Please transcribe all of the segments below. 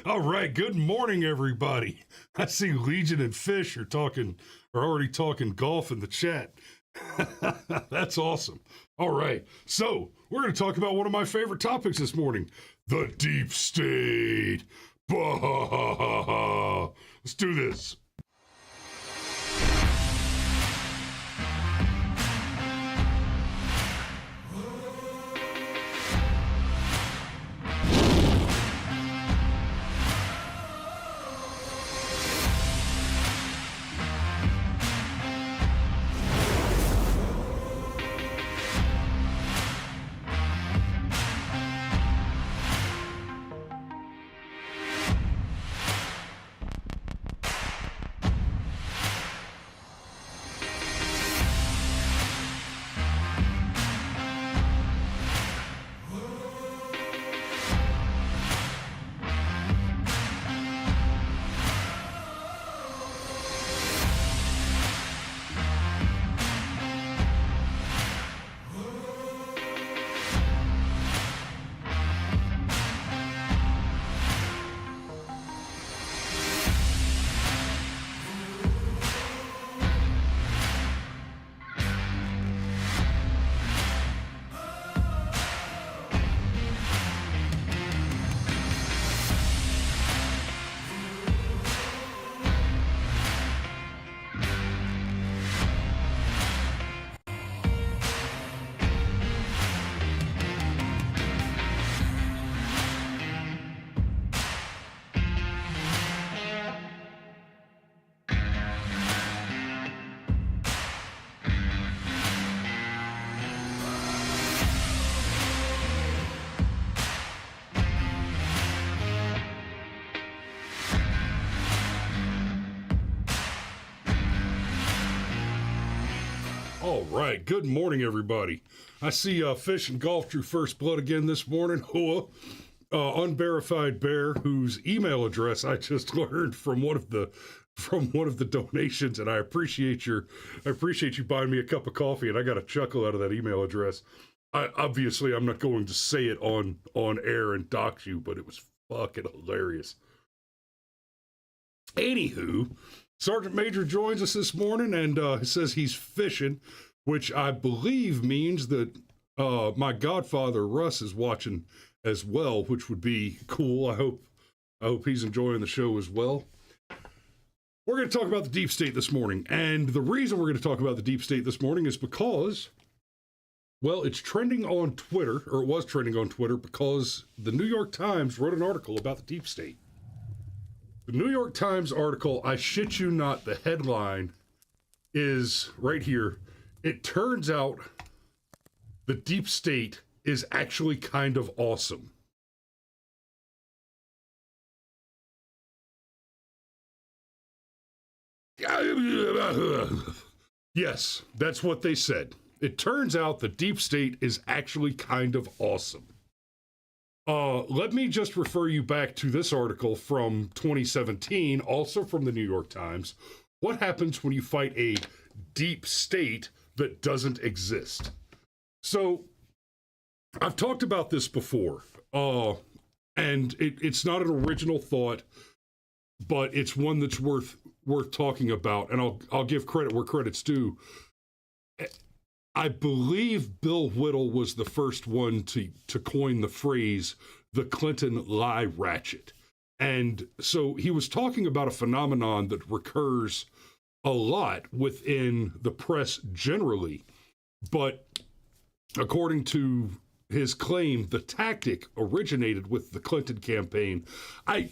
All right, good morning, everybody. I see Legion and Fish are already talking golf in the chat. That's awesome. All right, so we're going to talk about one of my favorite topics this morning: the deep state. Bah! Let's do this. All right, good morning, everybody. I see Fish and Golf drew first blood again this morning. Unverified Bear, whose email address I just learned from one of the donations, and I appreciate you buying me a cup of coffee, and I got a chuckle out of that email address. Obviously, I'm not going to say it on air and dox you, but it was fucking hilarious. Anywho, Sergeant Major joins us this morning and says he's fishing, which I believe means that my godfather Russ is watching as well, which would be cool. I hope he's enjoying the show as well. We're going to talk about the deep state this morning, and the reason we're going to talk about the deep state this morning is because, well, it's trending on Twitter, or it was trending on Twitter, because the New York Times wrote an article about the deep state. The New York Times article, I shit you not, the headline is right here. It turns out the deep state is actually kind of awesome. Yes, that's what they said. It turns out the deep state is actually kind of awesome. Let me just refer you back to this article from 2017, also from the New York Times. What happens when you fight a deep state that doesn't exist? So, I've talked about this before, and it's not an original thought, but it's one that's worth talking about, and I'll give credit where credit's due. I believe Bill Whittle was the first one to coin the phrase, the Clinton lie ratchet. And so he was talking about a phenomenon that recurs a lot within the press generally. But according to his claim, the tactic originated with the Clinton campaign. I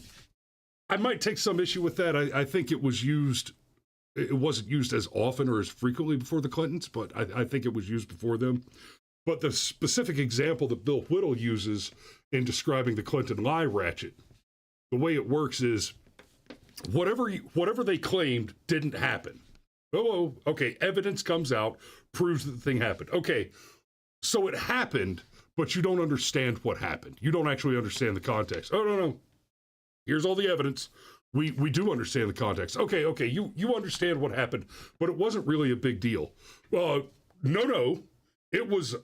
might take some issue with that. I think it was used. It wasn't used as often or as frequently before the Clintons, but I think it was used before them. But the specific example that Bill Whittle uses in describing the Clinton lie ratchet, the way it works is whatever they claimed didn't happen. Oh, okay, evidence comes out, proves that the thing happened. Okay, so it happened, but you don't understand what happened. You don't actually understand the context. Oh, no. Here's all the evidence. We do understand the context. Okay, you understand what happened, but it wasn't really a big deal. No, it was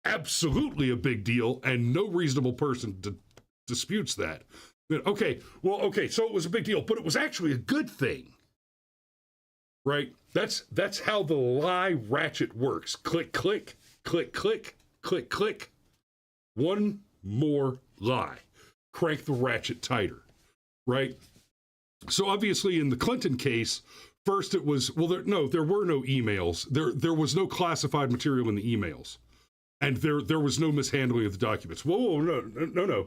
absolutely a big deal, and no reasonable person disputes that. Okay, so it was a big deal, but it was actually a good thing, right? That's how the lie ratchet works. Click, click, click, click, click, click. One more lie. Crank the ratchet tighter, right? So obviously in the Clinton case, first it was, there were no emails. There was no classified material in the emails. And there was no mishandling of the documents. Whoa, no.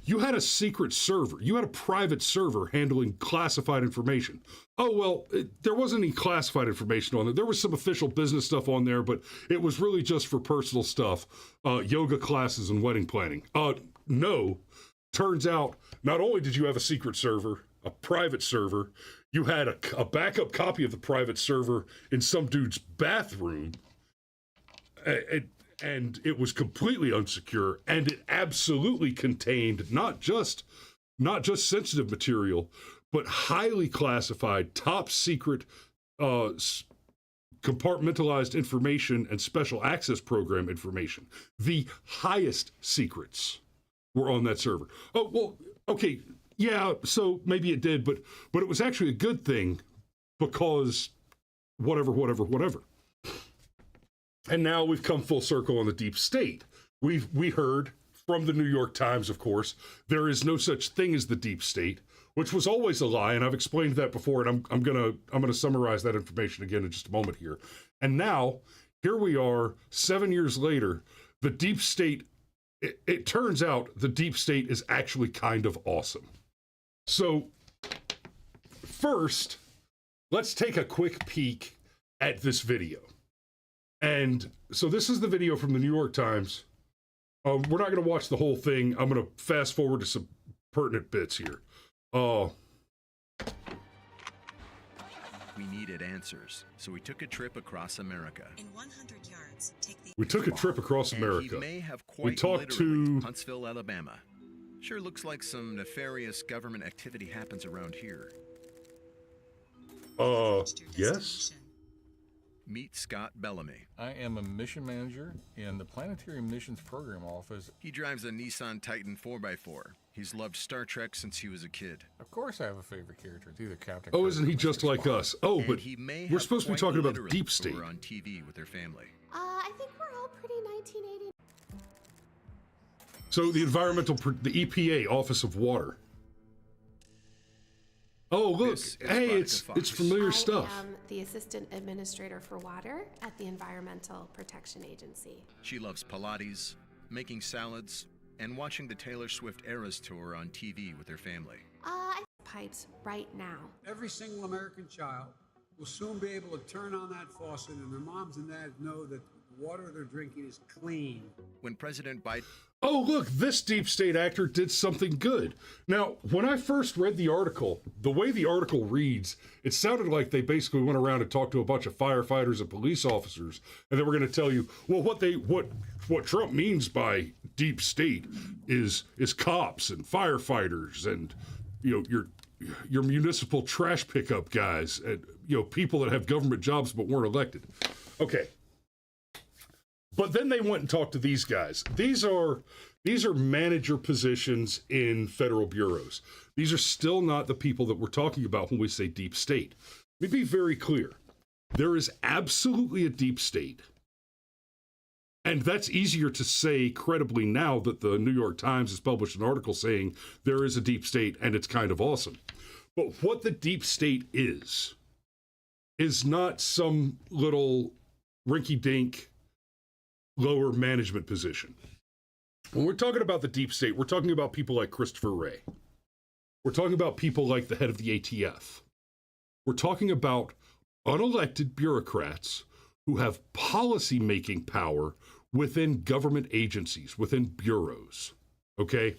You had a secret server. You had a private server handling classified information. Oh, well, there wasn't any classified information on there. There was some official business stuff on there, but it was really just for personal stuff, yoga classes and wedding planning. No. Turns out, not only did you have a secret server, a private server, you had a backup copy of the private server in some dude's bathroom. And it was completely unsecure, and it absolutely contained not just sensitive material, but highly classified, top secret, compartmentalized information and special access program information. The highest secrets were on that server. Oh, well, okay, yeah, so maybe it did, but it was actually a good thing because whatever. And now we've come full circle on the deep state. We heard from the New York Times, of course, there is no such thing as the deep state, which was always a lie, and I've explained that before, and I'm gonna summarize that information again in just a moment here. And now here we are, 7 years later. The deep state. It turns out the deep state is actually kind of awesome. So first, let's take a quick peek at this video. And so this is the video from the New York Times. We're not going to watch the whole thing. I'm going to fast forward to some pertinent bits here. We needed answers, so we took a trip across America. In 100 yards, we took a trip across America. He may have quite we talked to Huntsville, Alabama. Sure looks like some nefarious government activity happens around here. Yes. Meet Scott Bellamy. I am a mission manager in the Planetary Missions Program Office. He drives a Nissan Titan 4x4. He's loved Star Trek since he was a kid. Of course I have a favorite character. It's either Captain Oh, Kirk isn't he or just Mr. like Spock. us? Oh, but we're supposed to be talking about the deep state. On TV with their family. I think we're all pretty 1980. So the EPA, Office of Water. Oh, look. Hey, it's familiar stuff. I am the Assistant Administrator for Water at the Environmental Protection Agency. She loves Pilates, making salads, and watching the Taylor Swift Eras Tour on TV with her family. Pipes right now. Every single American child will soon be able to turn on that faucet and their moms and dads know that the water they're drinking is clean. When President Biden... Oh, look, this deep state actor did something good. Now, when I first read the article, the way the article reads, it sounded like they basically went around and talked to a bunch of firefighters and police officers, and they were going to tell you, well, what Trump means by deep state is cops and firefighters and, your municipal trash pickup guys and, people that have government jobs but weren't elected. Okay. But then they went and talked to these guys. These are manager positions in federal bureaus. These are still not the people that we're talking about when we say deep state. Let me be very clear. There is absolutely a deep state. And that's easier to say credibly now that the New York Times has published an article saying there is a deep state and it's kind of awesome. But what the deep state is not some little rinky-dink lower management position. When we're talking about the deep state, we're talking about people like Christopher Wray. We're talking about people like the head of the ATF. We're talking about unelected bureaucrats who have policy-making power within government agencies, within bureaus. Okay?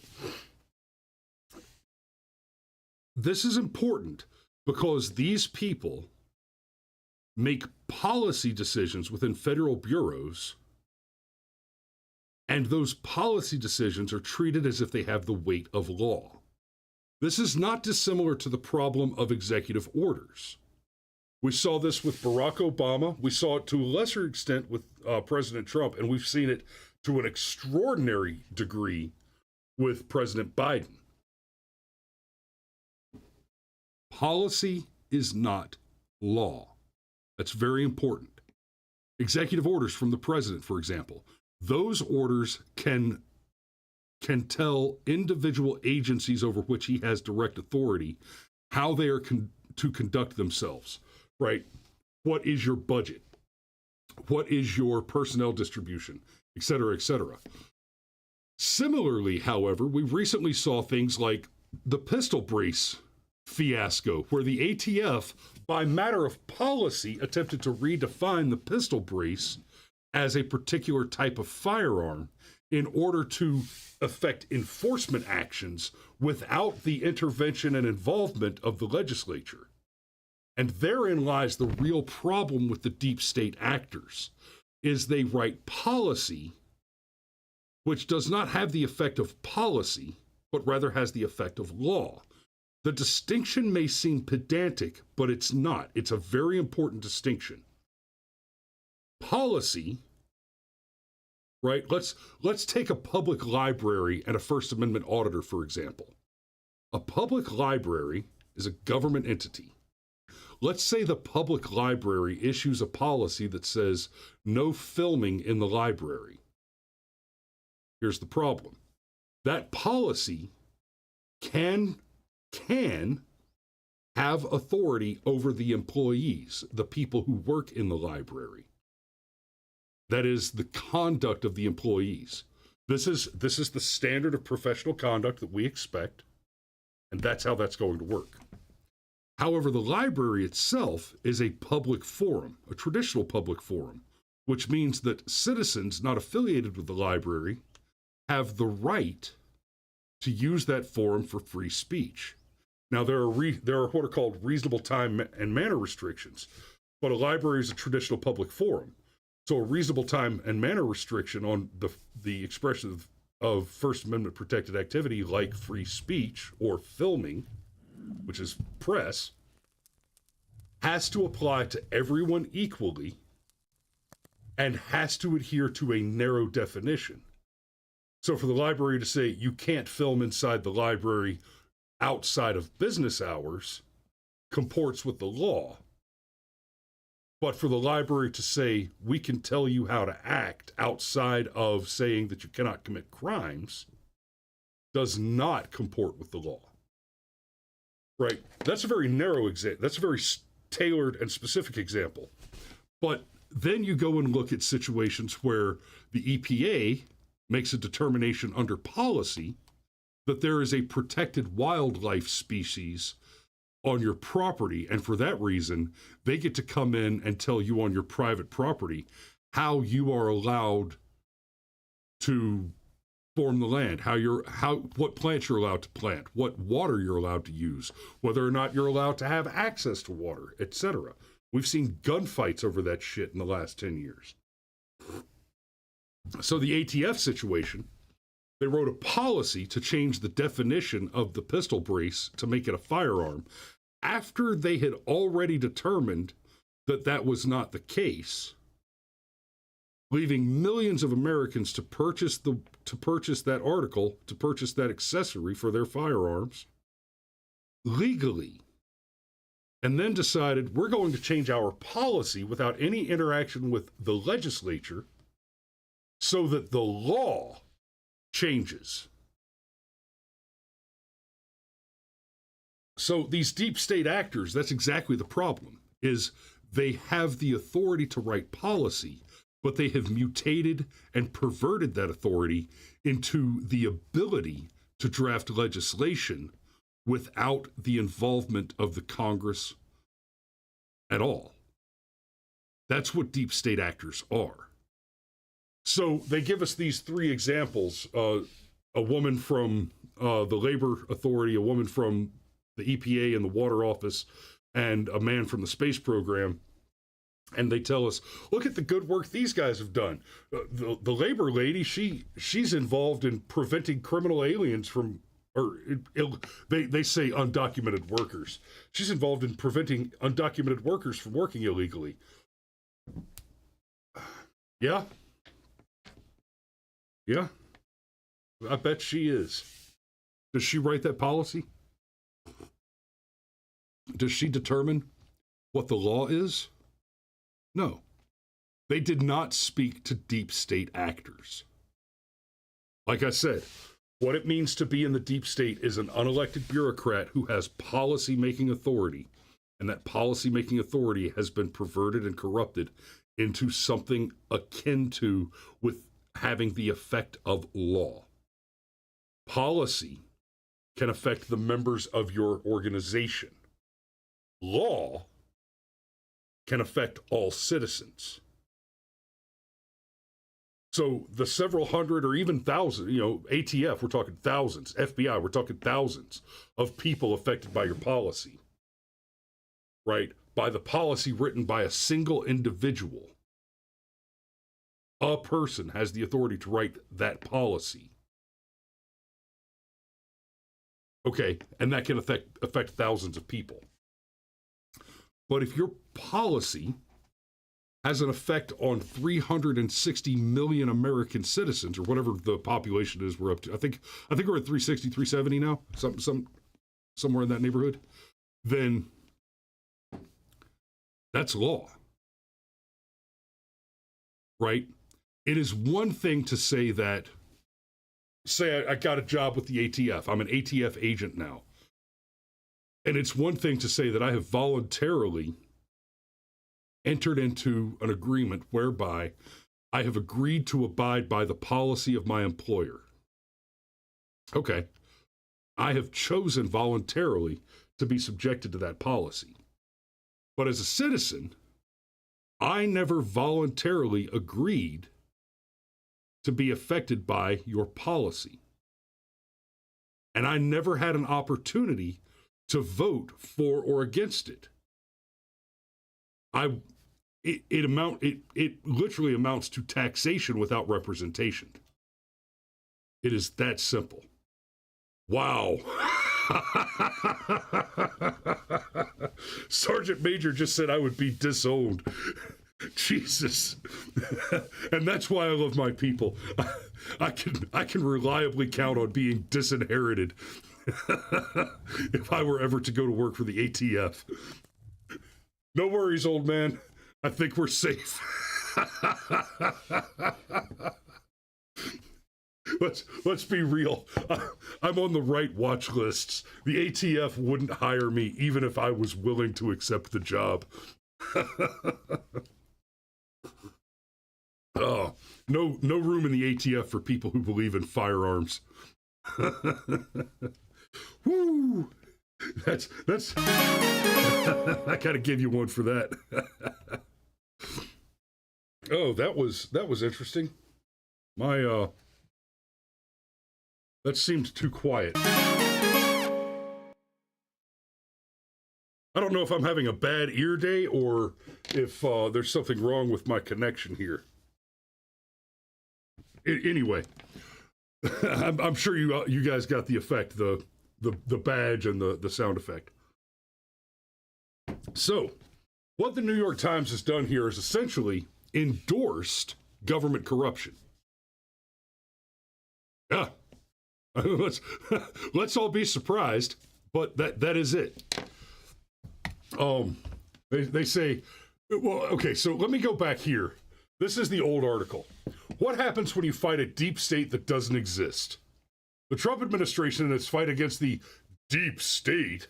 This is important because these people make policy decisions within federal bureaus, and those policy decisions are treated as if they have the weight of law. This is not dissimilar to the problem of executive orders. We saw this with Barack Obama. We saw it to a lesser extent with President Trump, and we've seen it to an extraordinary degree with President Biden. Policy is not law. That's very important. Executive orders from the president, for example, those orders can tell individual agencies over which he has direct authority how they are to conduct themselves, right? What is your budget? What is your personnel distribution, et cetera, et cetera. Similarly, however, we recently saw things like the pistol brace fiasco, where the ATF, by matter of policy, attempted to redefine the pistol brace as a particular type of firearm in order to effect enforcement actions without the intervention and involvement of the legislature. And therein lies the real problem with the deep state actors, is they write policy which does not have the effect of policy, but rather has the effect of law. The distinction may seem pedantic, but it's not. It's a very important distinction. Policy, right? Let's take a public library and a First Amendment auditor, for example. A public library is a government entity. Let's say the public library issues a policy that says no filming in the library. Here's the problem. That policy can have authority over the employees, the people who work in the library. That is the conduct of the employees. This is the standard of professional conduct that we expect, and that's how that's going to work. However, the library itself is a public forum, a traditional public forum, which means that citizens not affiliated with the library have the right to use that forum for free speech. Now, there are what are called reasonable time and manner restrictions, but a library is a traditional public forum. So a reasonable time and manner restriction on the expression of First Amendment protected activity like free speech or filming, which is press, has to apply to everyone equally and has to adhere to a narrow definition. So for the library to say you can't film inside the library outside of business hours comports with the law. But for the library to say we can tell you how to act outside of saying that you cannot commit crimes does not comport with the law. Right? That's a very narrow example. That's a very tailored and specific example. But then you go and look at situations where the EPA makes a determination under policy that there is a protected wildlife species on your property, and for that reason, they get to come in and tell you on your private property how you are allowed to form the land, what plants you're allowed to plant, what water you're allowed to use, whether or not you're allowed to have access to water, etc. We've seen gunfights over that shit in the last 10 years. So the ATF situation, they wrote a policy to change the definition of the pistol brace to make it a firearm after they had already determined that that was not the case, leaving millions of Americans to purchase that article, to purchase that accessory for their firearms legally, and then decided we're going to change our policy without any interaction with the legislature so that the law changes. So these deep state actors, that's exactly the problem, is they have the authority to write policy, but they have mutated and perverted that authority into the ability to draft legislation without the involvement of the Congress at all. That's what deep state actors are. So they give us these three examples, a woman from the Labor Authority, a woman from the EPA and the Water Office, and a man from the space program. And they tell us, look at the good work these guys have done. The labor lady, she's involved in preventing criminal aliens from, they say undocumented workers. She's involved in preventing undocumented workers from working illegally. Yeah. I bet she is. Does she write that policy? Does she determine what the law is? No. They did not speak to deep state actors. Like I said, what it means to be in the deep state is an unelected bureaucrat who has policy-making authority, and that policy-making authority has been perverted and corrupted into something akin to with having the effect of law. Policy can affect the members of your organization. Law can affect all citizens. So the several hundred or even thousand, ATF, we're talking thousands, FBI, we're talking thousands of people affected by your policy, right? By the policy written by a single individual. A person has the authority to write that policy. Okay, and that can affect thousands of people. But if your policy has an effect on 360 million American citizens, or whatever the population is we're up to, I think we're at 360, 370 now, somewhere in that neighborhood, then that's law. Right? It is one thing to say that, say I got a job with the ATF, I'm an ATF agent now. And it's one thing to say that I have voluntarily entered into an agreement whereby I have agreed to abide by the policy of my employer. Okay. I have chosen voluntarily to be subjected to that policy. But as a citizen, I never voluntarily agreed to be affected by your policy. And I never had an opportunity to vote for or against it. It literally amounts to taxation without representation. It is that simple. Wow. Sergeant Major just said I would be disowned. Jesus. And that's why I love my people. I can reliably count on being disinherited if I were ever to go to work for the ATF. No worries, old man. I think we're safe. Let's be real. I'm on the right watch lists. The ATF wouldn't hire me even if I was willing to accept the job. Oh, no room in the ATF for people who believe in firearms. Woo! That's I gotta give you one for that. Oh, that was interesting. My that seemed too quiet. I don't know if I'm having a bad ear day or if there's something wrong with my connection here. Anyway, I'm sure you guys got the effect, the badge and the sound effect. So, what the New York Times has done here is essentially endorsed government corruption. Yeah. Let's all be surprised, but that is it. They say, well, okay, so let me go back here. This is the old article. What happens when you fight a deep state that doesn't exist? The Trump administration in its fight against the deep state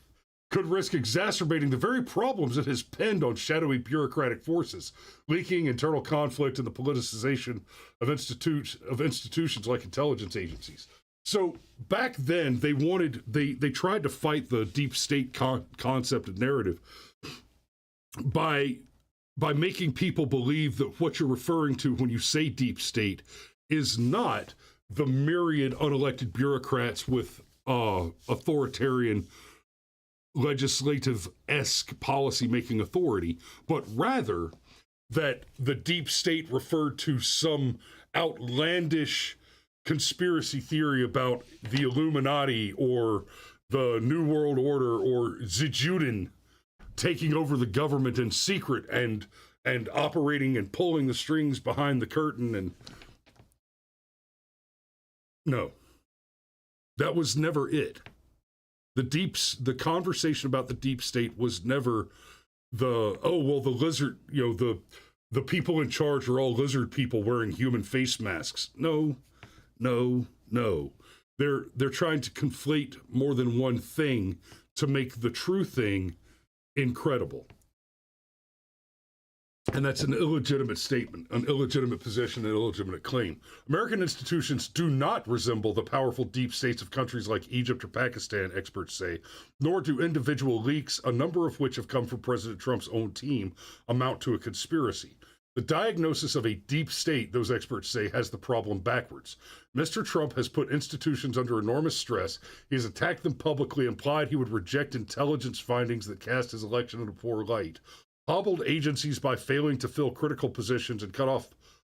could risk exacerbating the very problems it has penned on shadowy bureaucratic forces, leaking internal conflict and the politicization of institutions like intelligence agencies. So back then, they tried to fight the deep state concept and narrative by making people believe that what you're referring to when you say deep state is not the myriad unelected bureaucrats with authoritarian legislative-esque policy-making authority, but rather that the deep state referred to some outlandish conspiracy theory about the Illuminati or the New World Order or Zijuden taking over the government in secret and operating and pulling the strings behind the curtain. And no, That was never it. The conversation about the deep state was never the lizard, the people in charge are all lizard people wearing human face masks. No. They're trying to conflate more than one thing to make the true thing incredible. And that's an illegitimate statement, an illegitimate position, an illegitimate claim. American institutions do not resemble the powerful deep states of countries like Egypt or Pakistan, experts say, nor do individual leaks, a number of which have come from President Trump's own team, amount to a conspiracy. The diagnosis of a deep state, those experts say, has the problem backwards. Mr. Trump has put institutions under enormous stress. He has attacked them publicly, implied he would reject intelligence findings that cast his election in a poor light, hobbled agencies by failing to fill critical positions, and cut off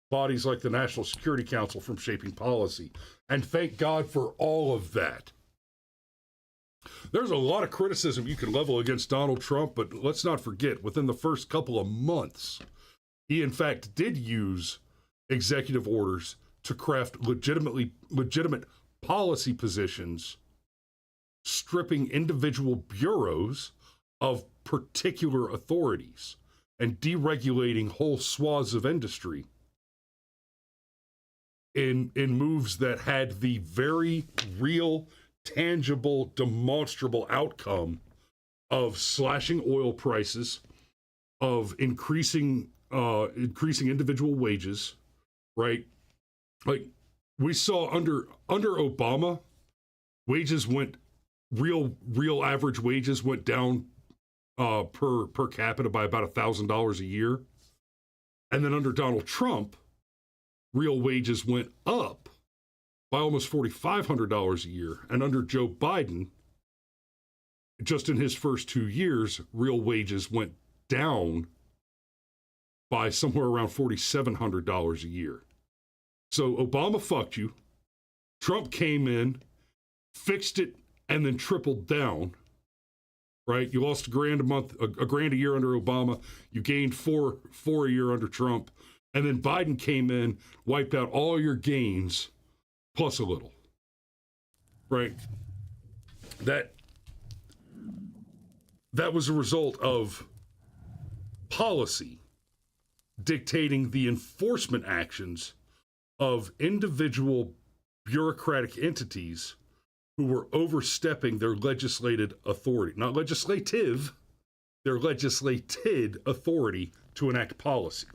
bodies like the National Security Council from shaping policy. And thank God for all of that. There's a lot of criticism you can level against Donald Trump, but let's not forget, within the first couple of months, he in fact did use executive orders to craft legitimate policy positions, stripping individual bureaus of particular authorities and deregulating whole swaths of industry in moves that had the very real, tangible, demonstrable outcome of slashing oil prices, of increasing individual wages, right? Like we saw under Obama, wages went real average wages went down per capita by about $1,000 a year. And then under Donald Trump, real wages went up by almost $4,500 a year. And under Joe Biden, just in his first 2 years, real wages went down by somewhere around $4,700 a year. So Obama fucked you. Trump came in, fixed it, and then tripled down. Right? You lost $1,000 a grand a year under Obama. You gained four a year under Trump. And then Biden came in, wiped out all your gains, plus a little. Right? That was a result of policy dictating the enforcement actions of individual bureaucratic entities who were overstepping their legislated authority. Not legislative, their legislated authority to enact policy.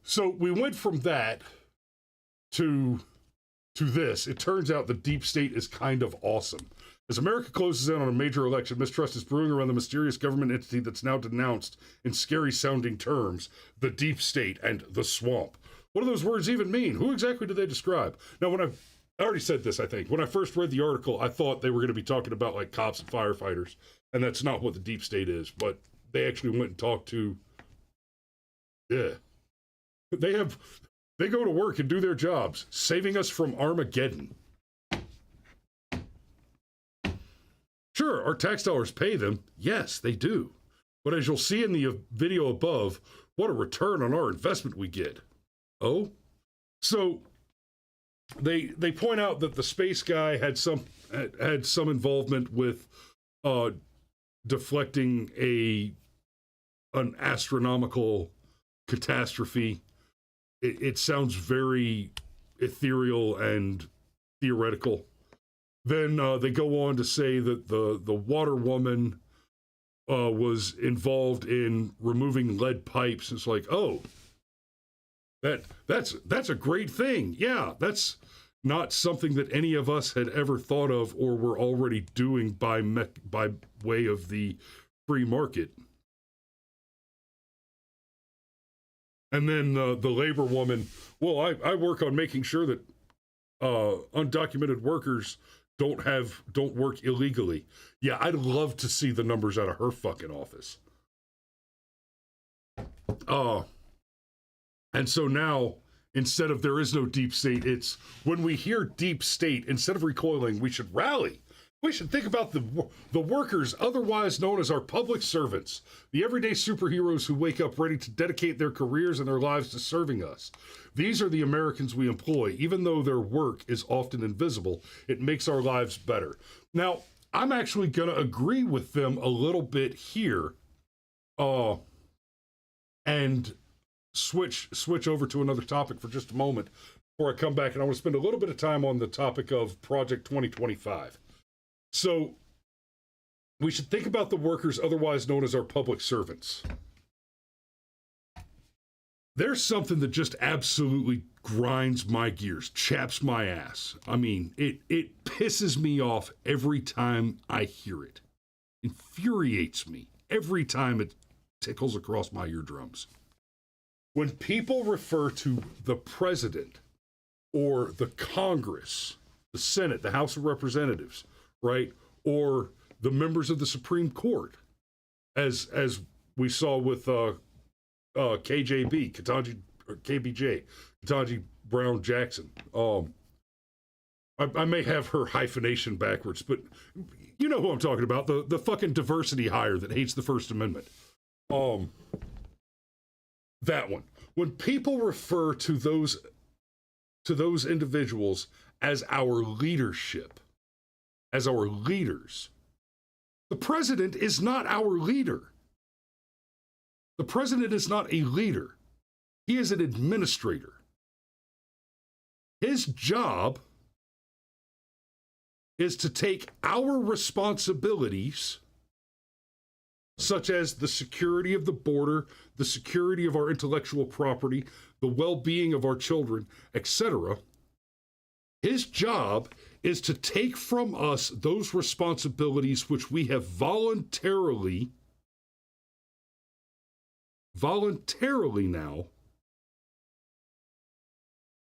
So we went from that to this. It turns out the deep state is kind of awesome. As America closes in on a major election, mistrust is brewing around the mysterious government entity that's now denounced in scary-sounding terms, the deep state and the swamp. What do those words even mean? Who exactly do they describe? Now, I already said this, I think. When I first read the article, I thought they were going to be talking about like cops and firefighters, and that's not what the deep state is. But they actually went and talked to, they go to work and do their jobs, saving us from Armageddon. Sure, our tax dollars pay them. Yes, they do. But as you'll see in the video above, what a return on our investment we get. Oh? So they point out that the space guy had some involvement with deflecting an astronomical catastrophe. It sounds very ethereal and theoretical. Then they go on to say that the water woman was involved in removing lead pipes. It's like, oh, that's a great thing. Yeah, that's not something that any of us had ever thought of or were already doing by way of the free market. And then the labor woman, well, I work on making sure that undocumented workers don't work illegally. Yeah, I'd love to see the numbers out of her fucking office. And so now, instead of there is no deep state, it's when we hear deep state, instead of recoiling, we should rally. We should think about the workers, otherwise known as our public servants, the everyday superheroes who wake up ready to dedicate their careers and their lives to serving us. These are the Americans we employ. Even though their work is often invisible, it makes our lives better. Now, I'm actually going to agree with them a little bit here, and switch over to another topic for just a moment before I come back, and I want to spend a little bit of time on the topic of Project 2025. So, we should think about the workers, otherwise known as our public servants. There's something that just absolutely grinds my gears, chaps my ass. I mean, it pisses me off every time I hear it. Infuriates me every time it tickles across my eardrums. When people refer to the president or the Congress, the Senate, the House of Representatives, right, or the members of the Supreme Court, as we saw with KJB, KBJ, Ketanji Brown Jackson. I may have her hyphenation backwards, but you know who I'm talking about, the fucking diversity hire that hates the First Amendment. That one. When people refer to those individuals as our leadership, as our leaders, the president is not our leader. The president is not a leader. He is an administrator. His job is to take our responsibilities, such as the security of the border, the security of our intellectual property, the well-being of our children, etc. His job is to take from us those responsibilities which we have voluntarily now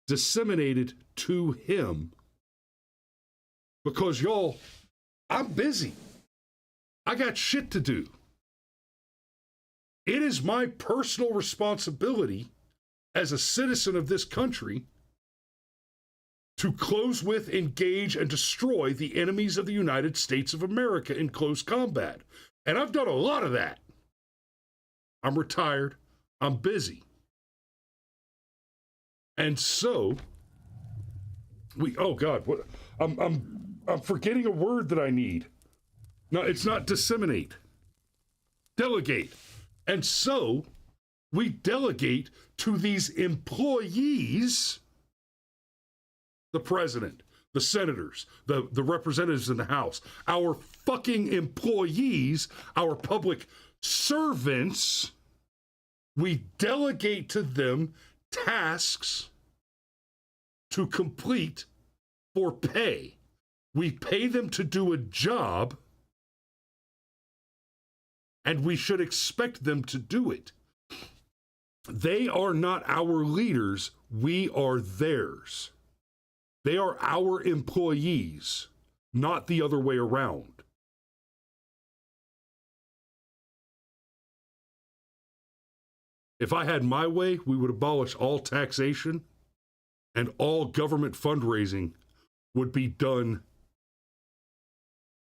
disseminated to him, because y'all, I'm busy. I got shit to do. It is my personal responsibility as a citizen of this country to close with, engage, and destroy the enemies of the United States of America in close combat. And I've done a lot of that. I'm retired. I'm busy. And so, I'm forgetting a word that I need. No, it's not disseminate. Delegate. And so, we delegate to these employees, the president, the senators, the representatives in the House, our fucking employees, our public servants, we delegate to them tasks to complete for pay. We pay them to do a job, and we should expect them to do it. They are not our leaders. We are theirs. They are our employees, not the other way around. If I had my way, we would abolish all taxation, and all government fundraising would be done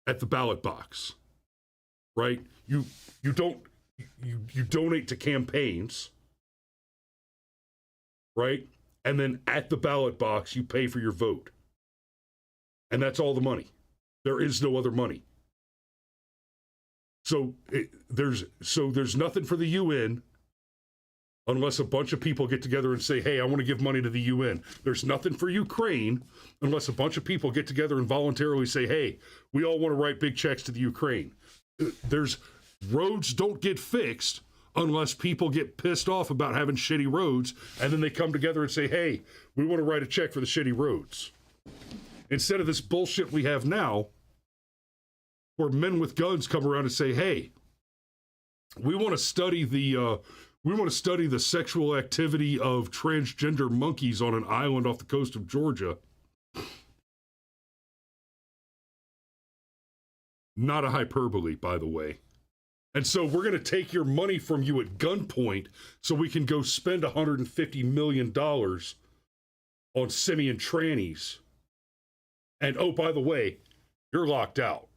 at the ballot box. Right? You donate to campaigns, right? And then at the ballot box, you pay for your vote. And that's all the money. There is no other money. So there's nothing for the UN unless a bunch of people get together and say, hey, I want to give money to the UN. There's nothing for Ukraine unless a bunch of people get together and voluntarily say, hey, we all want to write big checks to the Ukraine. There's roads don't get fixed unless people get pissed off about having shitty roads, and then they come together and say, hey, we want to write a check for the shitty roads. Instead of this bullshit we have now, where men with guns come around and say, hey, we want to study the sexual activity of transgender monkeys on an island off the coast of Georgia. Not a hyperbole, by the way. And so we're going to take your money from you at gunpoint so we can go spend $150 million on simian trannies. And oh, by the way, You're locked out.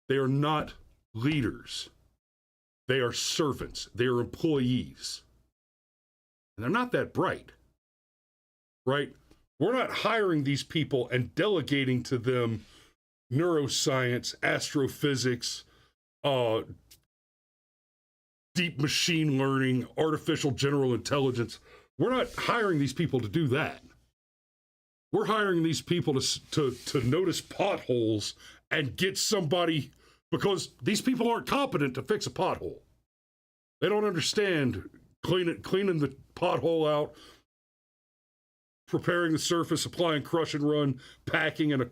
They are not leaders. They are servants. They are employees. And they're not that bright, right? We're not hiring these people and delegating to them neuroscience, astrophysics, deep machine learning, artificial general intelligence. We're not hiring these people to do that. We're hiring these people to notice potholes and get somebody, because these people aren't competent to fix a pothole. They don't understand cleaning the pothole out, preparing the surface, applying crush and run, packing, and a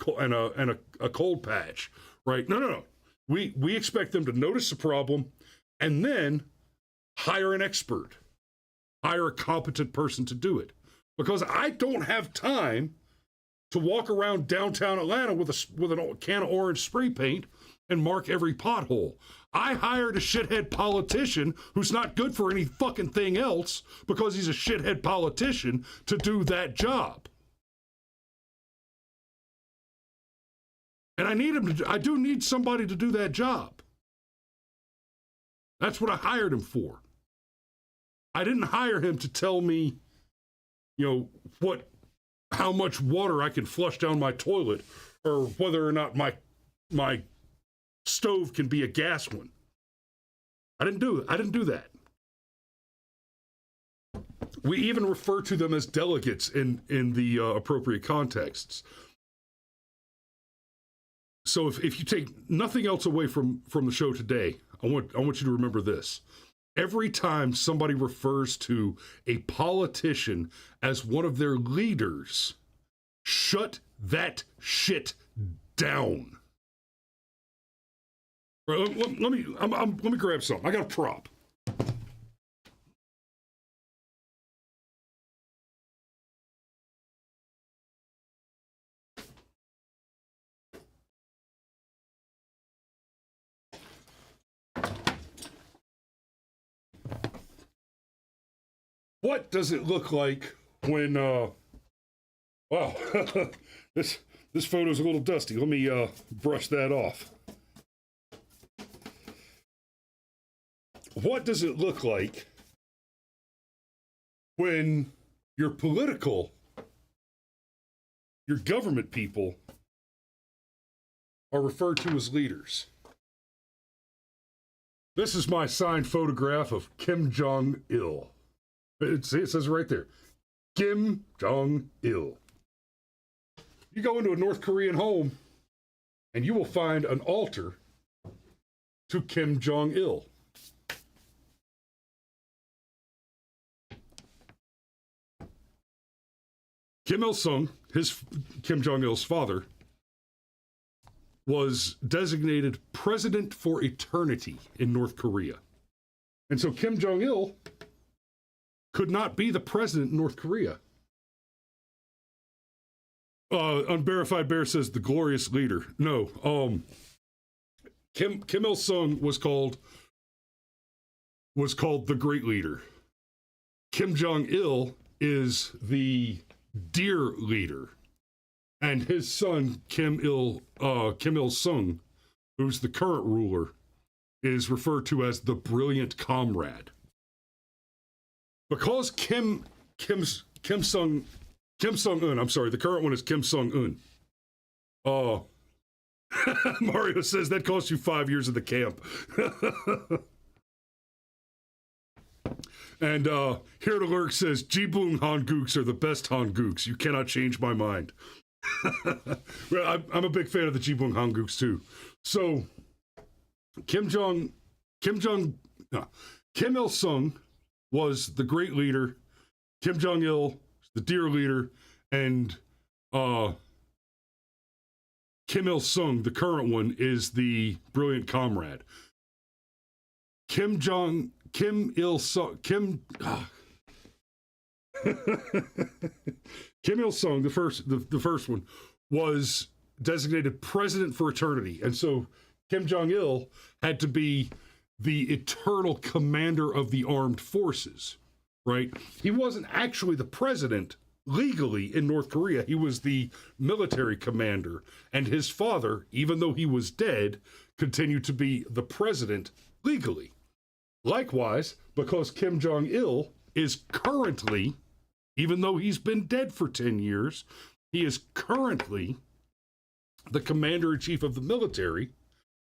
cold patch, right? No. We expect them to notice the problem and then hire an expert, hire a competent person to do it. Because I don't have time to walk around downtown Atlanta with a can of orange spray paint and mark every pothole. I hired a shithead politician who's not good for any fucking thing else because he's a shithead politician to do that job. And I do need somebody to do that job. That's what I hired him for. I didn't hire him to tell me, how much water I can flush down my toilet, or whether or not my stove can be a gas one. I didn't do that. We even refer to them as delegates in the appropriate contexts. So if you take nothing else away from the show today, I want you to remember this. Every time somebody refers to a politician as one of their leaders, shut that shit down. Let me grab something. I got a prop. What does it look like when, wow, this photo's a little dusty. Let me brush that off. What does it look like when your government people are referred to as leaders? This is my signed photograph of Kim Jong-il. It says right there, Kim Jong-il. You go into a North Korean home and you will find an altar to Kim Jong-il. Kim Il-sung, Kim Jong-il's father, was designated president for eternity in North Korea. And so Kim Jong-il could not be the president in North Korea. Unverified Bear says the glorious leader. No, Kim Il-sung was called the great leader. Kim Jong-il is the dear leader, and his son Kim Il-sung, who's the current ruler, is referred to as the brilliant comrade. Because Kim Sung-un, I'm sorry, the current one is Kim Sung-un. Mario says that cost you 5 years of the camp. And Here to Lurk says, Jibung Hangooks are the best Hangooks. You cannot change my mind. Well, I'm a big fan of the Jibung Hangooks too. So Kim Il-sung was the great leader, Kim Jong-il, the dear leader, and Kim Il-sung, the current one, is the brilliant comrade. Kim Il-sung, Kim Il-sung, the first one, was designated president for eternity, and so Kim Jong-il had to be the eternal commander of the armed forces, right? He wasn't actually the president legally in North Korea. He was the military commander, and his father, even though he was dead, continued to be the president legally. Likewise, because Kim Jong-il is currently, even though he's been dead for 10 years, he is currently the commander-in-chief of the military.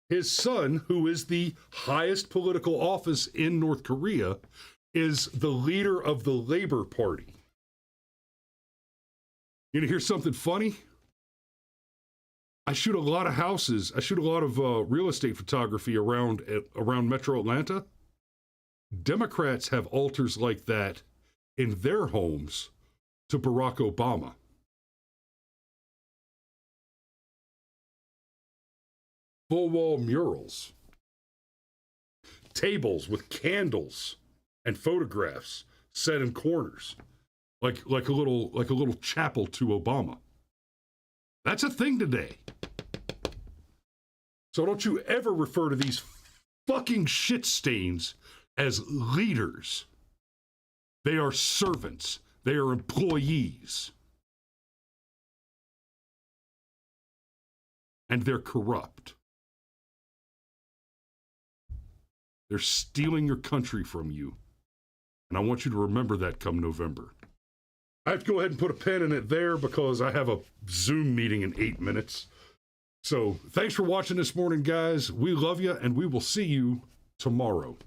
His son, who is the highest political office in North Korea, is the leader of the Labor Party. You know, here's something funny. I shoot a lot of houses. I shoot a lot of real estate photography around Metro Atlanta. Democrats have altars like that in their homes to Barack Obama. Full wall murals, tables with candles and photographs set in corners, like a little chapel to Obama. That's a thing today. So don't you ever refer to these fucking shit stains as leaders. They are servants. They are employees. And they're corrupt. They're stealing your country from you. And I want you to remember that come November. I have to go ahead and put a pin in it there because I have a Zoom meeting in 8 minutes. So thanks for watching this morning, guys. We love you, and we will see you tomorrow.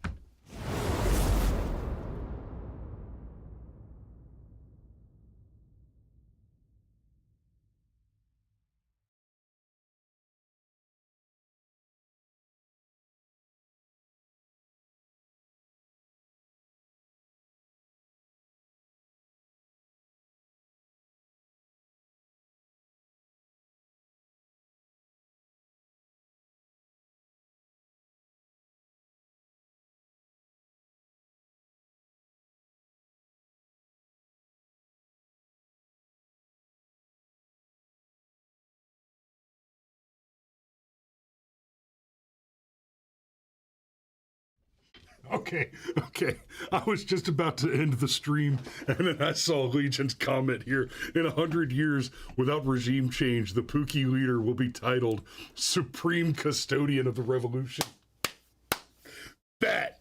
Okay. I was just about to end the stream, and then I saw Legion's comment here. In 100 years, without regime change, the Pookie leader will be titled Supreme Custodian of the Revolution. That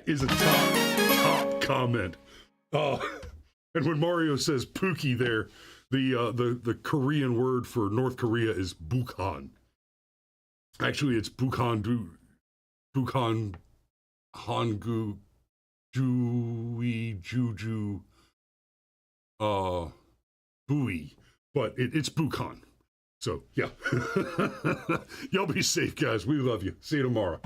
is a top comment. And when Mario says Pookie there, the Korean word for North Korea is Bukhan. Actually, it's Bukhan Hangu, Jui, Juju, Bui, but it's Bukhan. So, yeah. Y'all be safe, guys. We love you. See you tomorrow.